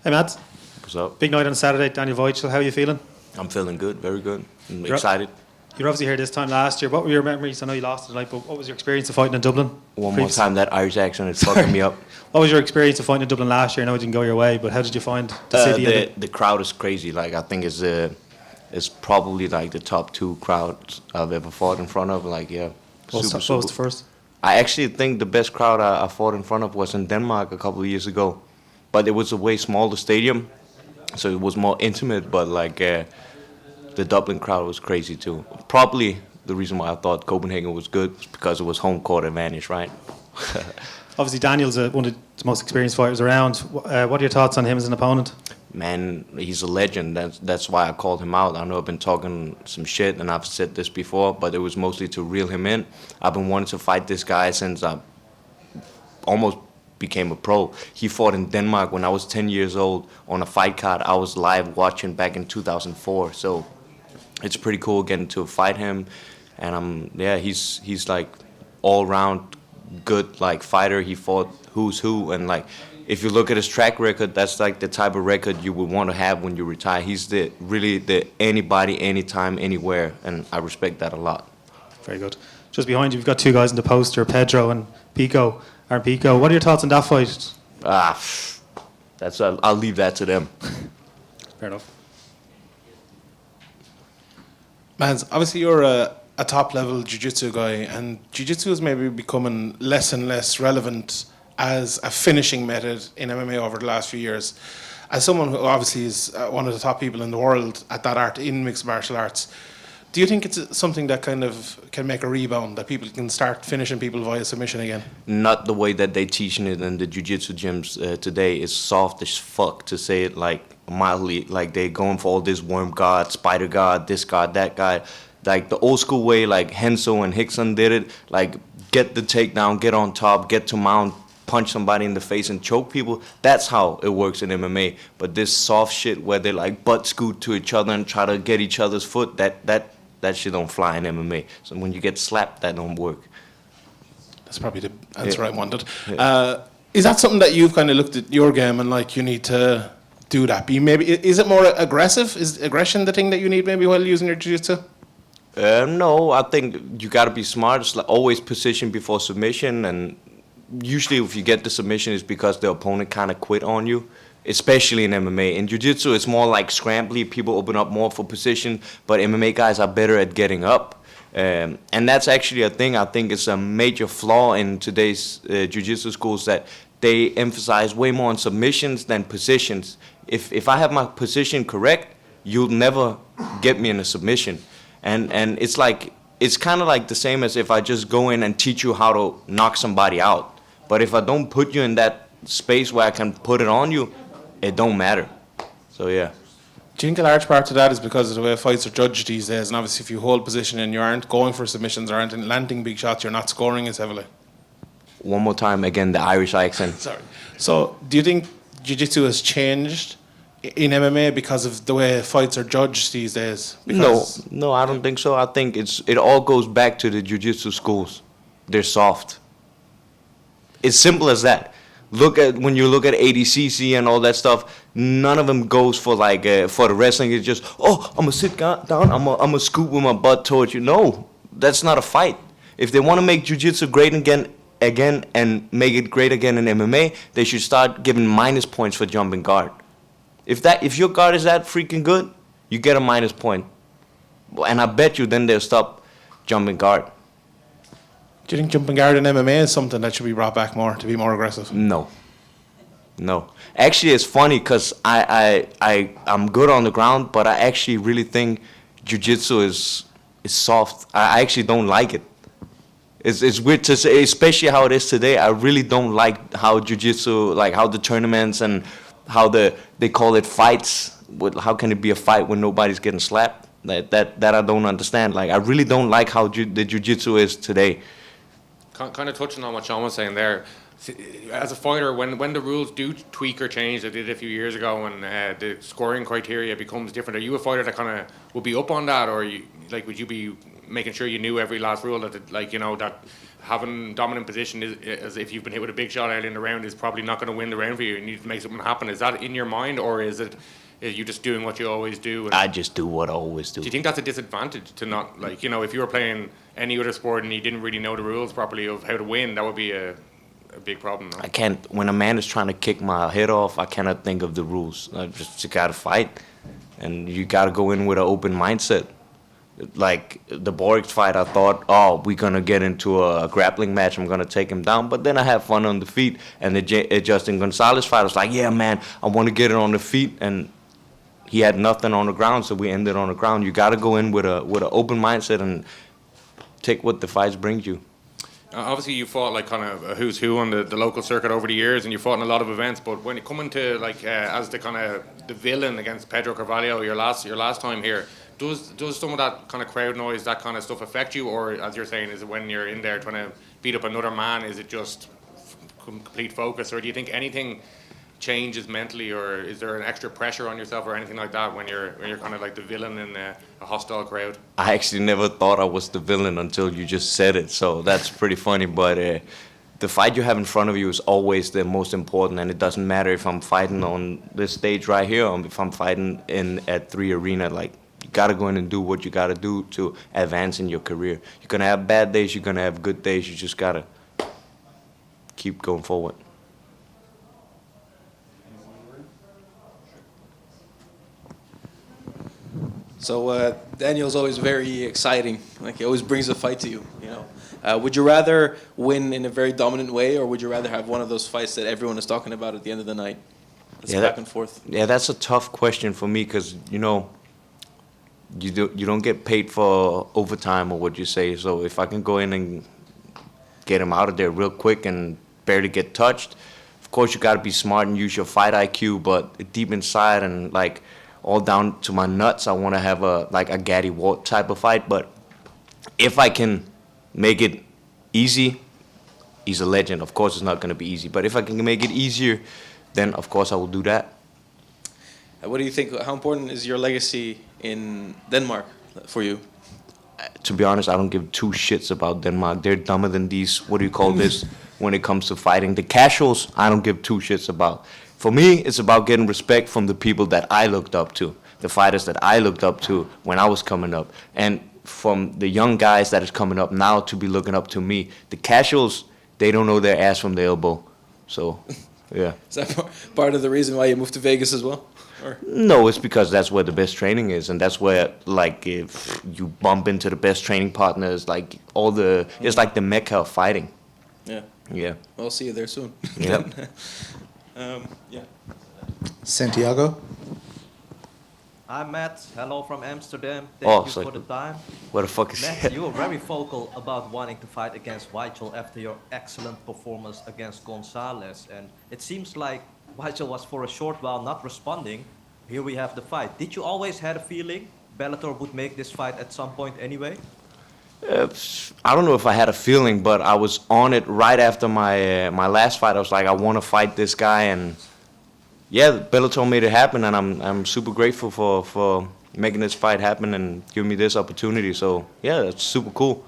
Hey, Matt. What's up? Big night on Saturday. Daniel Weichel, how are you feeling? I'm feeling good, very good. I'm excited. You're obviously here this time last year. What were your memories? I know you lost tonight, but what was your experience of fighting in Dublin? One more time, that Irish accent is fucking me up. What was your experience of fighting in Dublin last year? I know it didn't go your way, but how did you find the city? The crowd is crazy. Like, I think it's probably like the top 2 crowds I've ever fought in front of. Like, yeah. What was the first? I actually think the best crowd I fought in front of was in Denmark a couple of years ago. But it was a way smaller stadium, so it was more intimate. But like the Dublin crowd was crazy too. Probably the reason why I thought Copenhagen was good was because it was home court advantage, right? Obviously, Daniel's one of the most experienced fighters around. What are your thoughts on him as an opponent? Man, he's a legend. That's why I called him out. I know I've been talking some shit, and I've said this before, but it was mostly to reel him in. I've been wanting to fight this guy since I almost became a pro. He fought in Denmark when I was 10 years old on a fight card I was live watching back in 2004. So it's pretty cool getting to fight him, and he's like all round good like fighter. He fought who's who, and like if you look at his track record, that's like the type of record you would want to have when you retire. He's really the anybody, anytime, anywhere, and I respect that a lot. Very good. Just behind you, we've got 2 guys in the poster, Pedro and Pico. Pico, what are your thoughts on that fight? I'll leave that to them. Fair enough. Man, obviously you're a top-level jiu-jitsu guy, and jiu-jitsu is maybe becoming less and less relevant as a finishing method in MMA over the last few years. As someone who obviously is one of the top people in the world at that art in mixed martial arts, do you think it's something that kind of can make a rebound, that people can start finishing people via submission again? Not the way that they teaching it in the jiu-jitsu gyms today. Is soft as fuck, to say it like mildly. Like they going for all this worm guard, spider guard, this guard, that guy. Like the old school way, like Henso and Hickson did it. Like get the takedown, get on top, get to mount, punch somebody in the face and choke people. That's how it works in MMA. But this soft shit where they like butt scoot to each other and try to get each other's foot, that shit don't fly in MMA. So when you get slapped, that don't work. That's probably the answer I wanted. Yeah. Is that something that you've kind of looked at your game and like you need to do that? Is it more aggressive? Is aggression the thing that you need maybe while using your jiu-jitsu? No, I think you got to be smart. It's like always position before submission, and usually if you get the submission, it's because the opponent kind of quit on you. Especially in MMA. In Jiu-Jitsu, it's more like scrambly. People open up more for position, but MMA guys are better at getting up. And that's actually a thing. I think it's a major flaw in today's Jiu-Jitsu schools, that they emphasize way more on submissions than positions. If I have my position correct, you'll never get me in a submission. And it's kind of like the same as if I just go in and teach you how to knock somebody out. But if I don't put you in that space where I can put it on you, it don't matter. So yeah. Do you think a large part of that is because of the way fights are judged these days? And obviously if you hold position and you aren't going for submissions or aren't landing big shots, you're not scoring as heavily? One more time, again, the Irish accent. Sorry. So do you think Jiu-Jitsu has changed in MMA because of the way fights are judged these days? No, I don't think so. I think it all goes back to the Jiu-Jitsu schools. They're soft. It's simple as that. When you look at ADCC and all that stuff, none of them goes for like for the wrestling. It's just, I'm gonna sit down, I'm gonna scoop with my butt towards you. No, that's not a fight. If they want to make jiu-jitsu great again and make it great again in MMA, they should start giving minus points for jumping guard. If your guard is that freaking good, you get a minus point, and I bet you then they'll stop jumping guard. Do you think jumping guard in MMA is something that should be brought back more, to be more aggressive? No. Actually, it's funny because I'm good on the ground, but I actually really think jiu-jitsu is soft. I actually don't like it. It's weird to say, especially how it is today. I really don't like how jiu-jitsu, like how the tournaments and how they call it fights. How can it be a fight when nobody's getting slapped? That I don't understand. Like I really don't like how the jiu-jitsu is today. Kind of touching on what Sean was saying there, as a fighter, when the rules do tweak or change, they did a few years ago, and the scoring criteria becomes different, are you a fighter that kind of would be up on that, or would you be making sure you knew every last rule that having dominant position as if you've been hit with a big shot early in the round is probably not going to win the round for you. You need to make something happen. Is that in your mind, or is you just doing what you always do? And I just do what I always do. do you think that's a disadvantage to not, like, you know, if you were playing any other sport and you didn't really know the rules properly of how to win, that would be a big problem, no? I can't, when a man is trying to kick my head off, I cannot think of the rules. I just, you gotta fight. And you gotta go in with an open mindset. Like the Borix fight, I thought, oh, we're gonna get into a grappling match, I'm gonna take him down. But then I had fun on the feet. And the Justin Gonzalez fight, I was like, yeah, man, I wanna get it on the feet. And he had nothing on the ground, so we ended on the ground. You gotta go in with an open mindset and take what the fights brings you. Obviously, you fought like kind of a who's who on the local circuit over the years, and you fought in a lot of events. But when it coming to like as the kind of the villain against Pedro Carvalho, your last time here, does some of that kind of crowd noise, that kind of stuff affect you, or as you're saying, is it when you're in there trying to beat up another man, is it just complete focus, or do you think anything changes mentally, or is there an extra pressure on yourself or anything like that when you're kind of like the villain in a hostile crowd? I actually never thought I was the villain until you just said it, so that's pretty funny. But the fight you have in front of you is always the most important, and it doesn't matter if I'm fighting on this stage right here or if I'm fighting at 3 Arena. Like, you gotta go in and do what you gotta do to advance in your career. You're gonna have bad days, you're gonna have good days, you just gotta keep going forward. So Daniel's always very exciting. Like, he always brings a fight to you. You know, would you rather win in a very dominant way, or would you rather have one of those fights that everyone is talking about at the end of the night? It's back and forth. Yeah, that's a tough question for me because you don't get paid for overtime or what you say. So if I can go in and get him out of there real quick and barely get touched, of course you got to be smart and use your fight IQ. But deep inside and like, all down to my nuts, I want to have a Gaddy Walt type of fight. But if I can make it easy, he's a legend. Of course, it's not going to be easy. But if I can make it easier, then of course I will do that. What do you think? How important is your legacy in Denmark for you? To be honest, I don't give two shits about Denmark. They're dumber than these, what do you call this, when it comes to fighting. The casuals, I don't give two shits about. For me, it's about getting respect from the people that I looked up to, the fighters that I looked up to when I was coming up, and from the young guys that is coming up now to be looking up to me. The casuals, they don't know their ass from their elbow. So, yeah. Is that part of the reason why you moved to Vegas as well? Or? No, it's because that's where the best training is, and that's where, like, if you bump into the best training partners, like, it's like the mecca of fighting. Yeah. Yeah. We'll see you there soon. Yep. Yeah. Santiago? I'm Matt. Hello from Amsterdam. Thank you sorry. for the time. What the fuck is Matt, that? you were very vocal about wanting to fight against Weichel after your excellent performance against Gonzalez. And it seems like Weichel was for a short while not responding. Here we have the fight. Did you always have a feeling Bellator would make this fight at some point anyway? I don't know if I had a feeling, but I was on it right after my last fight. I was like, I want to fight this guy, and yeah, Bellator made it happen, and I'm super grateful for making this fight happen and giving me this opportunity. So yeah, that's super cool.